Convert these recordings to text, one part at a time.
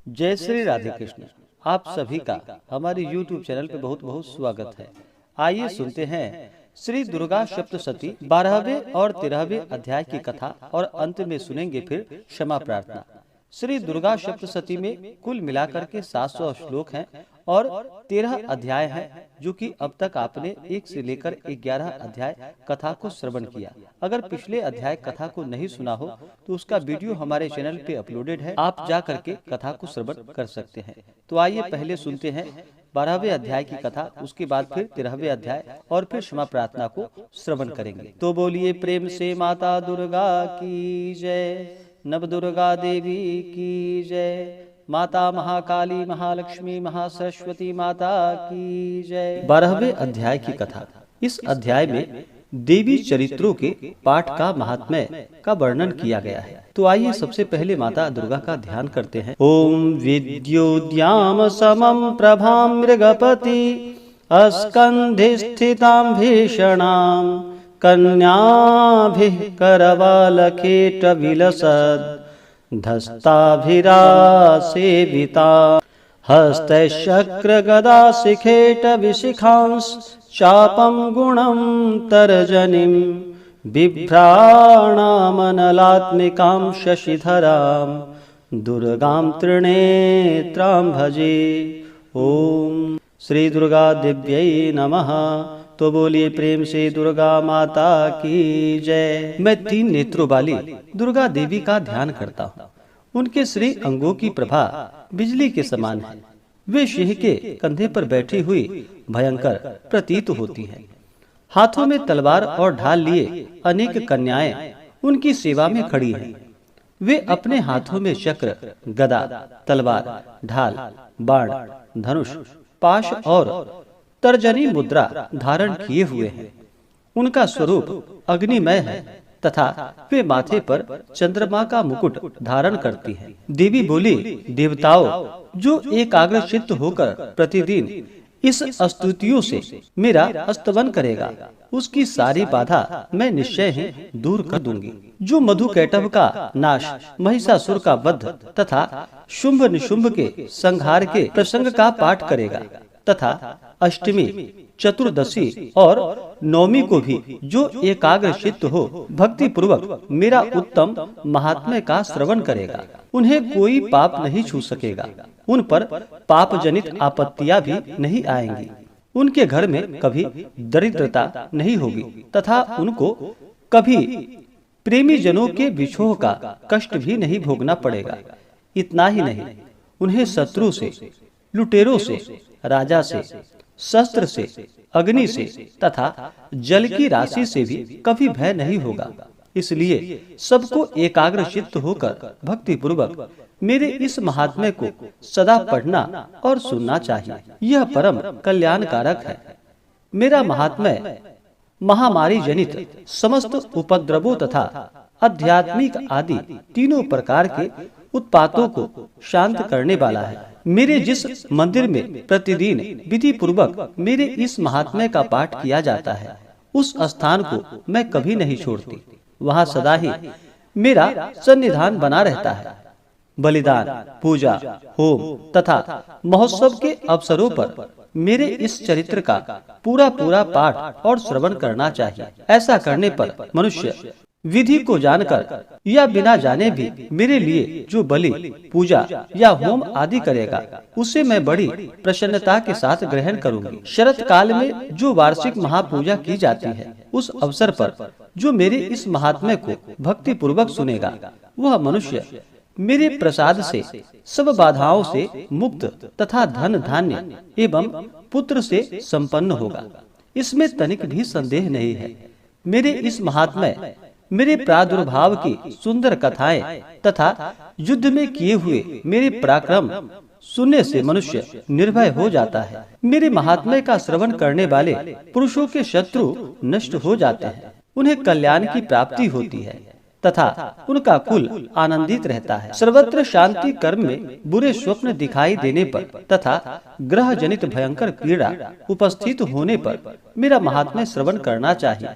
जय श्री राधे कृष्ण। आप सभी का हमारे YouTube चैनल पे बहुत बहुत स्वागत है। आइए सुनते हैं श्री दुर्गा सप्तशती 12वें और 13वें अध्याय की कथा और अंत में सुनेंगे फिर क्षमा प्रार्थना। श्री दुर्गा सप्तशती में कुल मिलाकर के 700 श्लोक हैं और 13 अध्याय हैं, जो कि अब तक आपने 1 से लेकर 11 अध्याय कथा को श्रवण किया। अगर पिछले अध्याय कथा को नहीं सुना हो तो उसका वीडियो हमारे चैनल पे अपलोडेड है, आप जा करके कथा को श्रवण कर सकते हैं। तो आइए पहले सुनते हैं 12वें अध्याय की कथा, उसके बाद फिर 13वें अध्याय और फिर क्षमा प्रार्थना को श्रवण करेंगे। तो बोलिए प्रेम से माता दुर्गा की जय, नव दुर्गा देवी की जय, माता महाकाली महालक्ष्मी महासरस्वती माता की जय। 12वें अध्याय की कथा। इस अध्याय में देवी चरित्रों के पाठ का महात्म्य का वर्णन किया गया है। तो आइए सबसे पहले माता दुर्गा का ध्यान करते हैं। ओम विद्योद्याम समम प्रभाम मृगपति अस्कंधि स्थितां भीषणां कन्याभिः करवालकेट विलसत् धस्ताभिरा सेविता हस्तशक्र गदा शिखेट विशिखांश चापम गुणं तर्जनीं बिभ्राणामनलात्मिकां शशिधरां दुर्गां त्रिनेत्रां भजे। ओम श्री दुर्गा देव्यै नमः। तो बोलिए प्रेम से दुर्गा माता की जय। मैं 3 नेत्रों वाली दुर्गा देवी का ध्यान करता हूँ। उनके श्री अंगों की प्रभा बिजली के समान है। वे सिंह के कंधे पर बैठी हुई भयंकर प्रतीत होती हैं। हाथों में तलवार और ढाल लिए अनेक कन्याएं उनकी सेवा में खड़ी हैं। वे अपने हाथों में चक्र, गदा, तलवार, ढाल, बाण, धनुष, पाश और तर्जनी मुद्रा धारण किए हुए हैं। उनका स्वरूप अग्निमय है तथा वे माथे पर चंद्रमा का मुकुट धारण करती हैं। देवी बोली, देवताओं, जो एकाग्रचित्त होकर प्रतिदिन इस स्तुतियों से मेरा स्तवन करेगा, उसकी सारी बाधा मैं निश्चय ही दूर कर दूंगी। जो मधुकैटभ का नाश, महिषासुर का वध तथा शुंभ निशुंभ के संहार के प्रसंग का पाठ करेगा तथा अष्टमी, चतुर्दशी और नवमी को भी जो एकाग्र चित्त हो भक्ति पूर्वक मेरा उत्तम महात्म्य का श्रवण करेगा, उन्हें कोई पाप नहीं छू सकेगा। उन पर पाप जनित आपत्तियां भी नहीं आएंगी। उनके घर में कभी दरिद्रता नहीं होगी तथा उनको कभी प्रेमी जनों के विछोह का कष्ट भी नहीं भोगना पड़ेगा। इतना ही नहीं, उन्हें शत्रु से, लुटेरों से, राजा से, शस्त्र से, अग्नि से तथा जल की राशि से भी कभी भय नहीं होगा। इसलिए सबको एकाग्र चित्त होकर भक्ति पूर्वक मेरे इस महात्म्य को सदा पढ़ना और सुनना चाहिए। यह परम कल्याणकारक है। मेरा महात्म्य महामारी जनित समस्त उपद्रवों तथा आध्यात्मिक आदि तीनों प्रकार के उत्पातों को शांत करने वाला है। मेरे जिस मंदिर में प्रतिदिन विधि पूर्वक मेरे इस महात्म्य का पाठ किया जाता है, उस स्थान को मैं कभी नहीं छोड़ती। वहाँ सदा ही मेरा सन्निधान बना रहता है। बलिदान, पूजा, होम तथा महोत्सव के अवसरों पर मेरे इस चरित्र का पूरा पाठ और श्रवण करना चाहिए। ऐसा करने पर मनुष्य विधि को जानकर या बिना जाने भी मेरे लिए जो बलि, पूजा या होम आदि करेगा, उसे मैं बड़ी प्रसन्नता के साथ ग्रहण करूंगी। शरत काल में जो वार्षिक महापूजा की जाती है, उस अवसर पर जो मेरे इस महात्म्य को भक्ति पूर्वक सुनेगा, वह मनुष्य मेरे प्रसाद से सब बाधाओं से मुक्त तथा धन धान्य एवं पुत्र से संपन्न होगा। इसमें तनिक भी संदेह नहीं है। मेरे इस महात्म्य, मेरे प्रादुर्भाव की सुंदर कथाएं तथा युद्ध में किए हुए मेरे पराक्रम सुनने से मनुष्य निर्भय हो जाता है। मेरे महात्म्य का श्रवण करने वाले पुरुषों के शत्रु नष्ट हो जाते हैं। उन्हें कल्याण की प्राप्ति होती है तथा उनका कुल आनंदित रहता है। सर्वत्र शांति कर्म में बुरे स्वप्न दिखाई देने पर तथा ग्रह जनित भयंकर पीड़ा उपस्थित होने पर मेरा महात्म्य श्रवण करना चाहिए।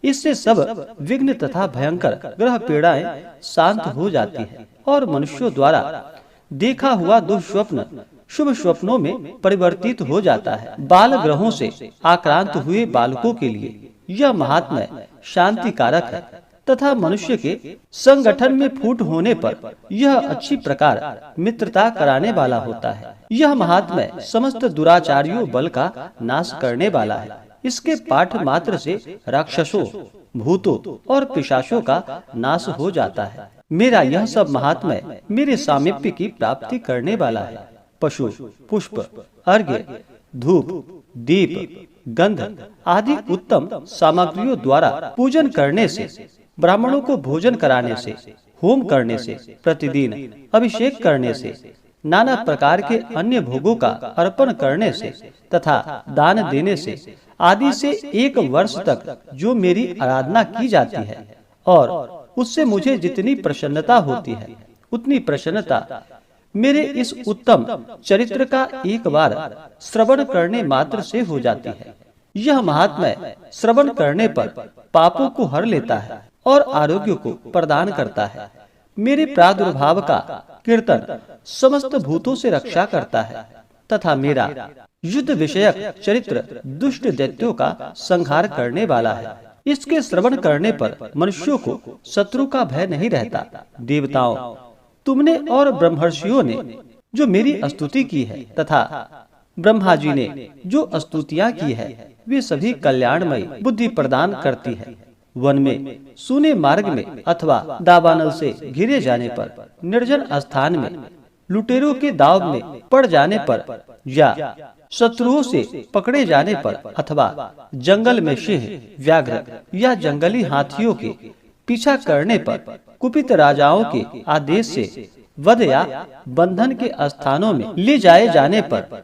इससे सब विघ्न तथा भयंकर ग्रह पीड़ाएं शांत हो जाती है और मनुष्यों द्वारा देखा हुआ दुष्स्वप्न शुभ स्वप्नों में परिवर्तित हो जाता है। बाल ग्रहों से आक्रांत हुए बालकों के लिए यह महात्म्य शांति कारक है तथा मनुष्य के संगठन में फूट होने पर यह अच्छी प्रकार मित्रता कराने वाला होता है। यह महात्म्य समस्त दुराचारियों बल का नाश करने वाला है। इसके पाठ मात्र से राक्षसों, भूतों और पिशाचों का नाश हो जाता है। मेरा यह सब महात्म्य मेरे सामीप्य की प्राप्ति करने वाला है। पशु, पुष्प, अर्घ्य, धूप, दीप, गंध आदि उत्तम सामग्रियों द्वारा पूजन करने से, ब्राह्मणों को भोजन कराने से, होम करने से, प्रतिदिन अभिषेक करने से, नाना प्रकार के अन्य भोगों का अर्पण करने से तथा दान देने से आदि से 1 वर्ष तक जो मेरी आराधना की जाती है और उससे मुझे जितनी प्रसन्नता होती है, उतनी प्रसन्नता मेरे इस उत्तम चरित्र का एक बार श्रवण करने मात्र से हो जाती है। यह महात्म्य श्रवण करने पर पापों को हर लेता है और आरोग्य को प्रदान करता है। मेरे प्रादुर्भाव का कीर्तन समस्त भूतों से रक्षा करता है तथा मेरा युद्ध विषयक चरित्र दुष्ट दैत्यों का संहार करने वाला है। इसके श्रवण करने पर मनुष्यों को शत्रु का भय नहीं रहता। देवताओं, तुमने और ब्रह्मर्षियों ने जो मेरी स्तुति की है तथा ब्रह्मा जी ने जो स्तुतियाँ की है, वे सभी कल्याणमयी बुद्धि प्रदान करती है। वन में, सूने मार्ग में अथवा दावानल से घिरे जाने पर, निर्जन स्थान में, लुटेरों के दाव में पड़ जाने पर या शत्रुओं से पकड़े जाने पर अथवा जंगल में सिंह, व्याघ्र या जंगली हाथियों के पीछा करने पर, कुपित राजाओं के आदेश से वध या बंधन के स्थानों में ले जाए जाने पर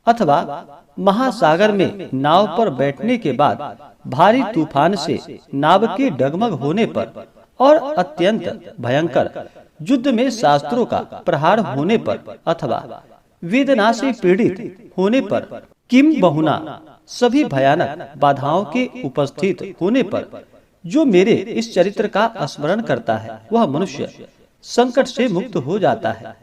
अथवा महासागर में नाव पर बैठने के बाद भारी तूफान से नाव के डगमग होने पर और अत्यंत भयंकर युद्ध में शास्त्रों का प्रहार होने पर अथवा वेदना से पीड़ित होने पर, किम बहुना सभी भयानक बाधाओं के उपस्थित होने पर जो मेरे इस चरित्र का स्मरण करता है, वह मनुष्य संकट से मुक्त हो जाता है।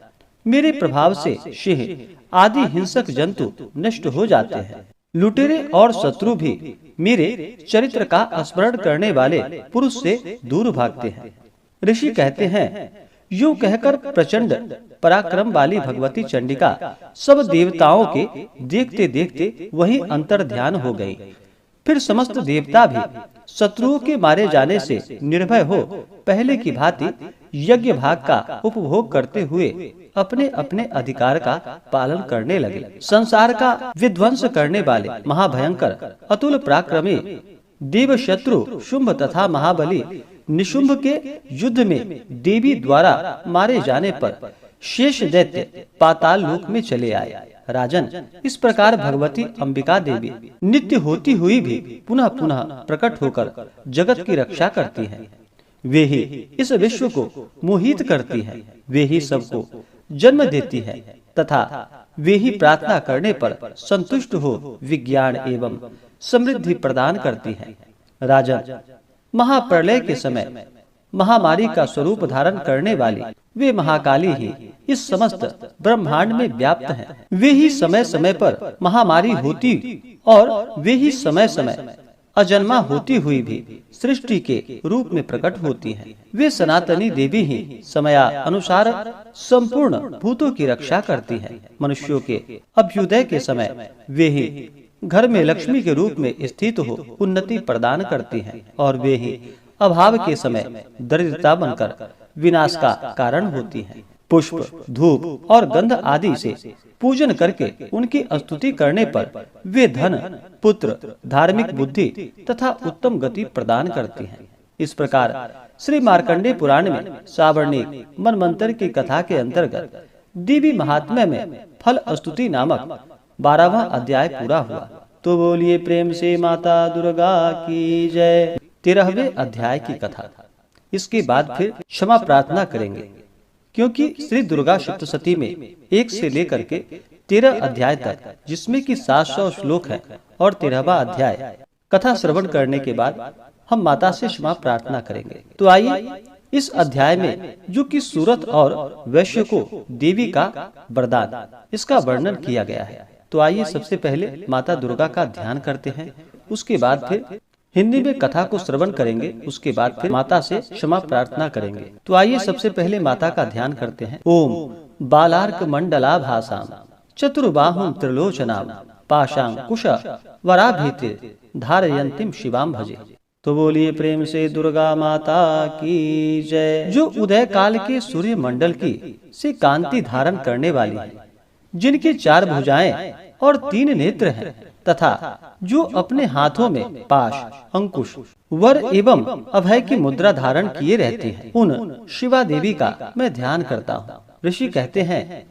मेरे प्रभाव से सिंह आदि हिंसक जंतु नष्ट हो जाते हैं। लुटेरे और शत्रु भी मेरे चरित्र का स्मरण करने वाले पुरुष से दूर भागते हैं। ऋषि कहते हैं, यूं कहकर प्रचंड पराक्रम वाली भगवती चंडिका सब देवताओं के देखते देखते वहीं अंतर ध्यान हो गई। फिर समस्त देवता भी शत्रुओं के मारे जाने से निर्भय हो पहले की भांति यज्ञ भाग का उपभोग करते हुए अपने अपने अधिकार का पालन करने लगे। संसार का विध्वंस करने वाले महाभयंकर अतुल पराक्रमी देव शत्रु शुंभ तथा महाबली निशुंभ के युद्ध में देवी द्वारा मारे जाने पर शेष दैत्य पाताल लोक में चले आए। राजन, इस प्रकार भगवती अंबिका देवी नित्य होती हुई भी पुनः पुनः प्रकट होकर जगत की रक्षा करती हैं। वे ही इस विश्व को मोहित करती हैं। वे ही सबको जन्म देती है तथा वे ही प्रार्थना करने पर संतुष्ट हो विज्ञान एवं समृद्धि प्रदान करती हैं। राजन, महाप्रलय के समय महामारी का स्वरूप धारण करने वाली वे महाकाली ही इस समस्त ब्रह्मांड में व्याप्त हैं। वे ही समय समय पर महामारी होती और वे ही समय समय अजन्मा होती हुई भी सृष्टि के रूप में प्रकट होती हैं। वे सनातनी देवी ही समय अनुसार संपूर्ण भूतों की रक्षा करती हैं। मनुष्यों के अभ्युदय के समय वे ही घर में लक्ष्मी के रूप में स्थित हो उन्नति प्रदान करती हैं और वे ही अभाव के समय दरिद्रता बनकर विनाश का कारण होती हैं। पुष्प, धूप और गंध आदि से पूजन करके उनकी स्तुति करने पर वे धन, पुत्र, धार्मिक बुद्धि तथा उत्तम गति प्रदान करती हैं। इस प्रकार श्री मार्कंडेय पुराण में सावर्णिक मनमंत्र की कथा के अंतर्गत देवी महात्म्य में फल स्तुति नामक 12वां अध्याय पूरा हुआ। तो बोलिए प्रेम से माता दुर्गा की जय। 13वें अध्याय की कथा। इसके बाद फिर क्षमा प्रार्थना करेंगे, क्योंकि श्री दुर्गा सप्तशती में 1 से लेकर के 13 अध्याय तक, जिसमें कि 700 श्लोक है, और 13वां अध्याय कथा श्रवण करने के बाद हम माता से क्षमा प्रार्थना करेंगे। तो आइए इस अध्याय में जो कि सूरत और वैश्य को देवी का वरदान, इसका वर्णन किया गया है। तो आइए सबसे पहले माता दुर्गा का ध्यान करते हैं, उसके बाद फिर हिंदी में कथा को श्रवण करेंगे, उसके बाद फिर माता से क्षमा प्रार्थना करेंगे। तो आइए सबसे पहले माता का ध्यान करते हैं। ओम बालार्क मंडलाभासाम चतुर्बाहुं त्रिलोचनाम पाशांकुश वराभीतिर धारयंतीम शिवाम भजे। तो बोलिए प्रेम से दुर्गा माता की जय। जो उदय काल के सूर्य मंडल की से कांति धारण करने वाली है, जिनकी 4 भुजाएं और 3 नेत्र हैं, तथा जो अपने हाथों में पाश, अंकुश, वर एवं अभय की मुद्रा धारण किए रहती हैं, उन शिवा देवी का मैं ध्यान करता हूँ। ऋषि कहते हैं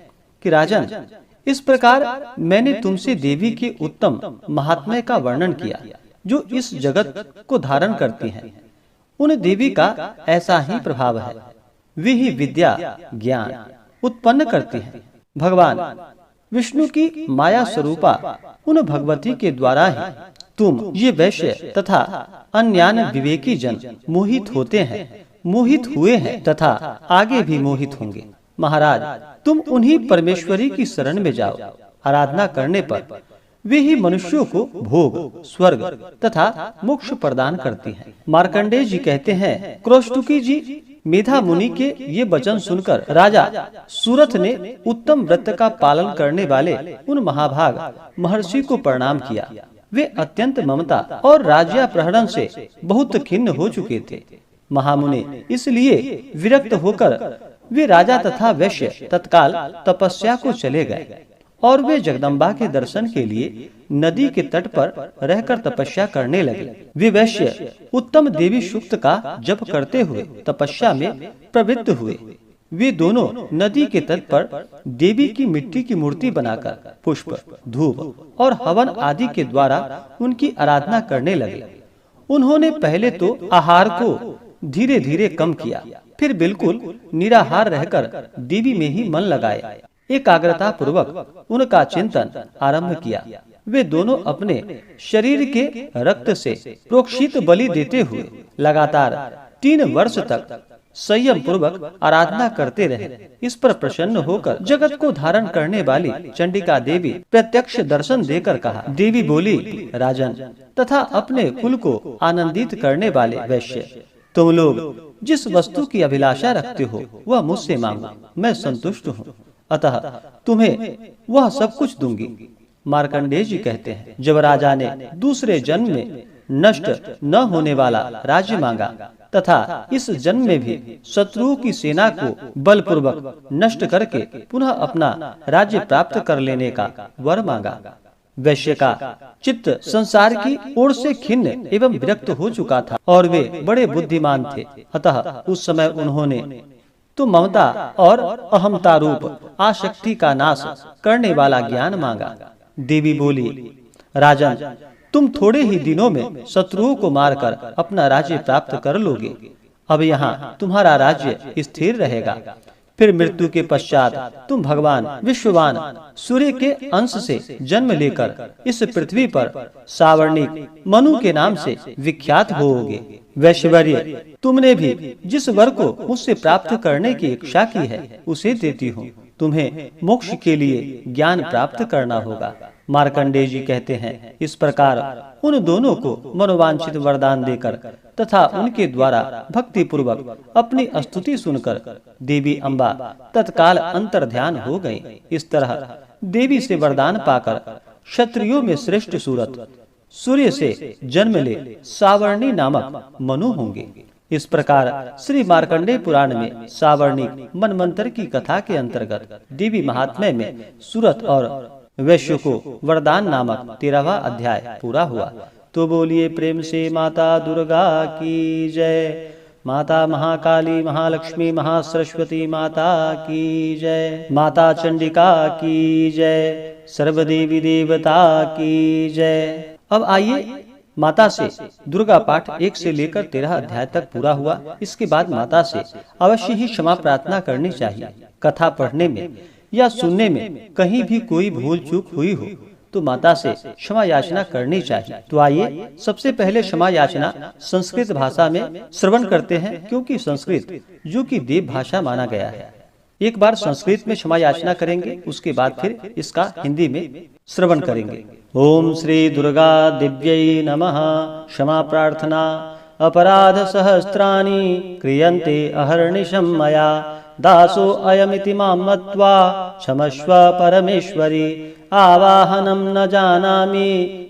कि राजन, इस प्रकार मैंने तुमसे देवी के उत्तम महात्म्य का वर्णन किया, जो इस जगत को धारण करती हैं। उन देवी का ऐसा ही प्रभाव है, वे ही विद्या ज्ञान उत्पन्न करती हैं। भगवान विष्णु की माया स्वरूपा उन भगवती के द्वारा ही तुम ये वैश्य तथा अन्यान्य विवेकी जन मोहित होते हैं, मोहित हुए हैं तथा आगे भी मोहित होंगे। महाराज, तुम उन्हीं परमेश्वरी की शरण में जाओ। आराधना करने पर वे ही मनुष्यों को भोग, स्वर्ग तथा मोक्ष प्रदान करती हैं। मार्कंडेय जी कहते हैं, क्रोष्टुकी जी मेधा मुनि के ये वचन सुनकर राजा सूरथ ने उत्तम व्रत का पालन करने वाले उन महाभाग महर्षि को प्रणाम किया। वे अत्यंत ममता और राज्यापहरण से बहुत खिन्न हो चुके थे। महामुनि इसलिए विरक्त होकर वे राजा तथा वैश्य तत्काल तपस्या को चले गए और वे जगदम्बा के दर्शन के लिए नदी के तट पर रहकर तपस्या करने लगे। वे वैश्य उत्तम देवी सूक्त का जप करते हुए तपस्या में प्रवृत्त हुए। वे दोनों नदी के तट पर देवी की मिट्टी की मूर्ति बनाकर पुष्प, धूप और हवन आदि के द्वारा उनकी आराधना करने लगे। उन्होंने पहले तो आहार को धीरे धीरे कम किया, फिर बिल्कुल निराहार रहकर देवी में ही मन लगाए। एकाग्रता पूर्वक उनका चिंतन आरंभ किया। वे दोनों अपने शरीर के रक्त से प्रोक्षित बलि देते हुए लगातार 3 वर्ष तक संयम पूर्वक आराधना करते रहे। इस पर प्रसन्न होकर जगत को धारण करने वाली चंडिका देवी प्रत्यक्ष दर्शन देकर कहा। देवी बोली, राजन तथा अपने कुल को आनंदित करने वाले वैश्य, तुम लोग जिस वस्तु की अभिलाषा रखते हो वह मुझसे मांगो, मैं संतुष्ट हूँ, अतः तुम्हें वह सब कुछ दूंगी। मार्कंडेय जी कहते हैं, जब राजा ने दूसरे जन्म में नष्ट न होने वाला राज्य मांगा तथा इस जन्म में भी शत्रुओं की सेना को बलपूर्वक नष्ट करके पुनः अपना राज्य प्राप्त कर लेने का वर मांगा। वैश्य का चित्त संसार की ओर से खिन्न एवं विरक्त हो चुका था और वे बड़े बुद्धिमान थे। अतः उस समय उन्होंने तो ममता और अहमता रूप आसक्ति का नाश करने वाला ज्ञान मांगा। देवी बोली, राजन तुम थोड़े ही दिनों में शत्रुओं को मारकर अपना राज्य प्राप्त कर लोगे। अब यहाँ तुम्हारा राज्य स्थिर रहेगा। फिर मृत्यु के पश्चात तुम भगवान विश्ववान सूर्य के अंश से जन्म लेकर इस पृथ्वी पर सावर्णिक मनु के नाम से विख्यात होोगे। वैश्वर्य, तुमने भी जिस वर को मुझसे प्राप्त करने की इच्छा की है उसे देती हूँ। तुम्हें मोक्ष के लिए ज्ञान प्राप्त करना होगा। मार्कंडेय जी कहते हैं, इस प्रकार उन दोनों को मनोवांछित वरदान देकर तथा उनके द्वारा भक्ति पूर्वक अपनी स्तुति सुनकर देवी अम्बा तत्काल अंतर्ध्यान हो गयी। इस तरह देवी से वरदान पाकर क्षत्रियों में श्रेष्ठ सूरत सूर्य से जन्म ले सावर्णी नामक मनु होंगे। इस प्रकार श्री मार्कंडेय पुराण में सावर्णिक मनमंत्र की कथा के अंतर्गत देवी महात्म्य में सूरत और वैश्य को वरदान नामक 13वां अध्याय पूरा हुआ। तो बोलिए प्रेम से माता दुर्गा की जय। माता महाकाली, महालक्ष्मी, महासरस्वती माता की जय। माता चंडिका की जय। सर्वदेवी देवता की जय। अब आइए माता से दुर्गा पाठ 1 से लेकर 13 अध्याय तक पूरा हुआ। इसके बाद माता से अवश्य ही क्षमा प्रार्थना करनी चाहिए। कथा पढ़ने में या सुनने में कहीं भी कोई भूल चूक हुई हो तो माता से क्षमा याचना करनी चाहिए। तो आइए सबसे पहले क्षमा याचना संस्कृत भाषा में श्रवण करते हैं, क्योंकि संस्कृत जो कि देव भाषा माना गया है। एक बार संस्कृत में क्षमा याचना करेंगे, उसके बाद फिर इसका हिंदी में श्रवण करेंगे। ओम श्री दुर्गा दिव्यै नमः। क्षमा प्रार्थना। अपराध सहस्राणि क्रियन्ते अहर्निशं मया, दासो अयमिति मां मत्वा क्षमस्व परमेश्वरी। आवाहनं न जानामि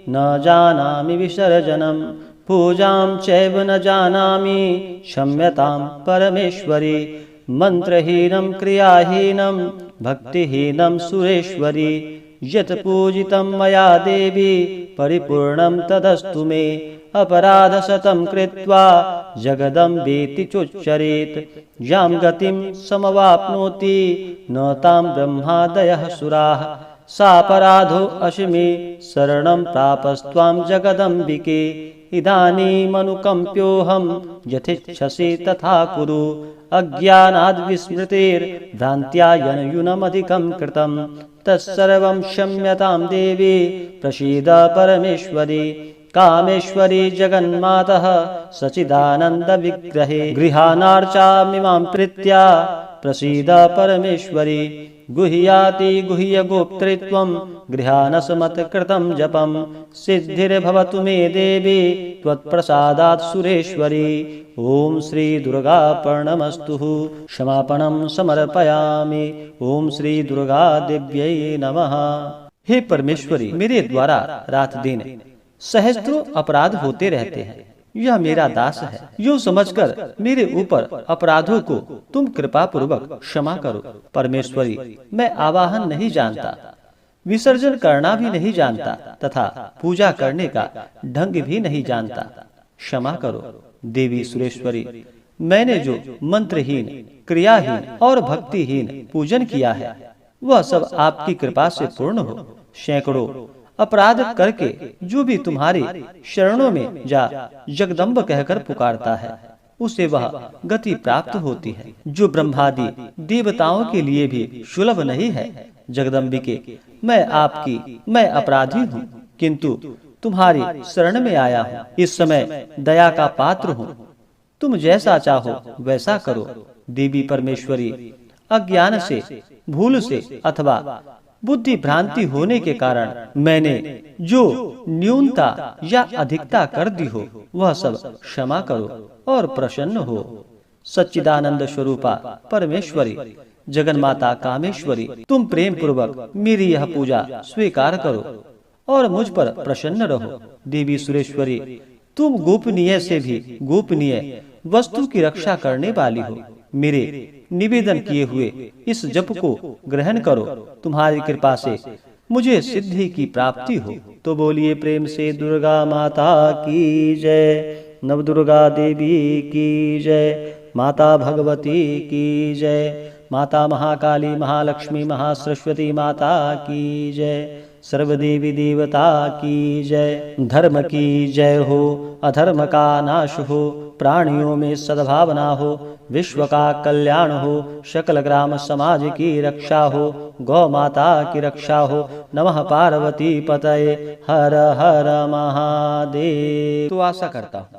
विसर्जनं, पूजां चैव न जानामि क्षम्यतां परमेश्वरी। मंत्रहीनं क्रियाहीनं भक्तिहीनं सुरेश्वरी। यत् पूजितं मया देवी परिपूर्णं तदस्तु मे। अपराधशतं कृत्वा जगदम्बेति चोच्चरेत्, यां गतिं समवाप्नोति न तां ब्रह्मादयः सुराः। सापराधो अशिमे शरणं प्रापस्त्वां जगदम्बिके। इदानीमनुकम्प्योऽहं यथेच्छसि तथा कुरु। अज्ञानाद् विस्मृतेर्भ्रान्त्या यन्यूनमधिकं कृतं, तत्सर्वं क्षम्यतां देवी प्रसीद परमेश्वरी। कामेश्वरी जगन्मातः सच्चिदानन्द विग्रहे, गृहाणार्चामिमां प्रीत्या प्रसीद परमेश्वरी। गुह्याति गुह्य गोप्तृत्वं गृहानसमत्कृतं जपं, सिद्धिर्भवतु मे देवी त्वत्प्रसादात् सुरेश्वरी। ओम श्री दुर्गा प्रणमस्तु। क्षमापणं समर्पयामि। ओम श्री दुर्गा दिव्यै नमः। हे परमेश्वरी, मेरे द्वारा रात दिन सहस्त्रों अपराध होते रहते हैं। यह मेरा दास है, यूं समझकर मेरे ऊपर अपराधों को तुम कृपा पूर्वक क्षमा करो। परमेश्वरी, मैं आवाहन नहीं जानता, विसर्जन करना भी नहीं जानता तथा पूजा करने का ढंग भी नहीं जानता, क्षमा करो। देवी सुरेश्वरी, मैंने जो मंत्रहीन, क्रियाहीन और भक्तिहीन पूजन किया है, वह सब आपकी कृपा से पूर्ण हो। सैकड़ों अपराध करके जो भी तुम्हारी शरणों में जा जगदम्ब कहकर पुकारता है, उसे वह गति प्राप्त होती है, जो ब्रह्मादि देवताओं के लिए भी सुलभ नहीं है। जगदम्बिके, मैं अपराधी हूँ, किंतु तुम्हारी शरण में आया हूँ। इस समय दया का पात्र हूँ, तुम जैसा चाहो वैसा करो। देवी परमेश्वरी, अज्ञान से, भूल से अथवा बुद्धि भ्रांति होने के कारण मैंने जो न्यूनता या अधिकता कर दी हो, वह सब क्षमा करो और प्रसन्न हो। सच्चिदानंद स्वरूपा परमेश्वरी, जगन्माता कामेश्वरी, तुम प्रेम पूर्वक मेरी यह पूजा स्वीकार करो और मुझ पर प्रसन्न रहो। देवी सुरेश्वरी, तुम गोपनीय से भी गोपनीय वस्तु की रक्षा करने वाली हो। मेरे निवेदन किए हुए इस जप को ग्रहण करो, तुम्हारी कृपा से मुझे सिद्धि की प्राप्ति हो। तो बोलिए प्रेम से दुर्गा माता की जय, नव दुर्गा देवी की जय, माता भगवती की जय, माता महाकाली महालक्ष्मी महासरस्वती माता की जय, सर्वदेवी देवता की जय। धर्म की जय हो, अधर्म का नाश हो, प्राणियों में सद्भावना हो, विश्व का कल्याण हो, सकल ग्राम समाज की रक्षा हो, गौ माता की रक्षा हो। नमः पार्वती पतये, हर हर महादेव। तो आशा करता हूँ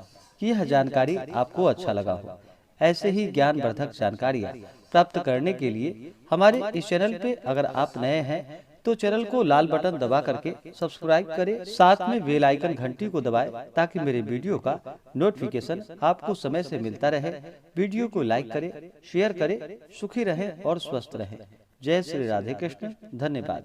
कि यह जानकारी आपको अच्छा लगा हो। ऐसे ही ज्ञानवर्धक जानकारियाँ प्राप्त करने के लिए हमारे इस चैनल पे अगर आप नए हैं तो चैनल को लाल बटन दबा करके सब्सक्राइब करें, साथ में बेल आइकन घंटी को दबाएं ताकि मेरे वीडियो का नोटिफिकेशन आपको समय से मिलता रहे। वीडियो को लाइक करें, शेयर करें, सुखी रहें और स्वस्थ रहें। जय श्री राधे कृष्ण। धन्यवाद।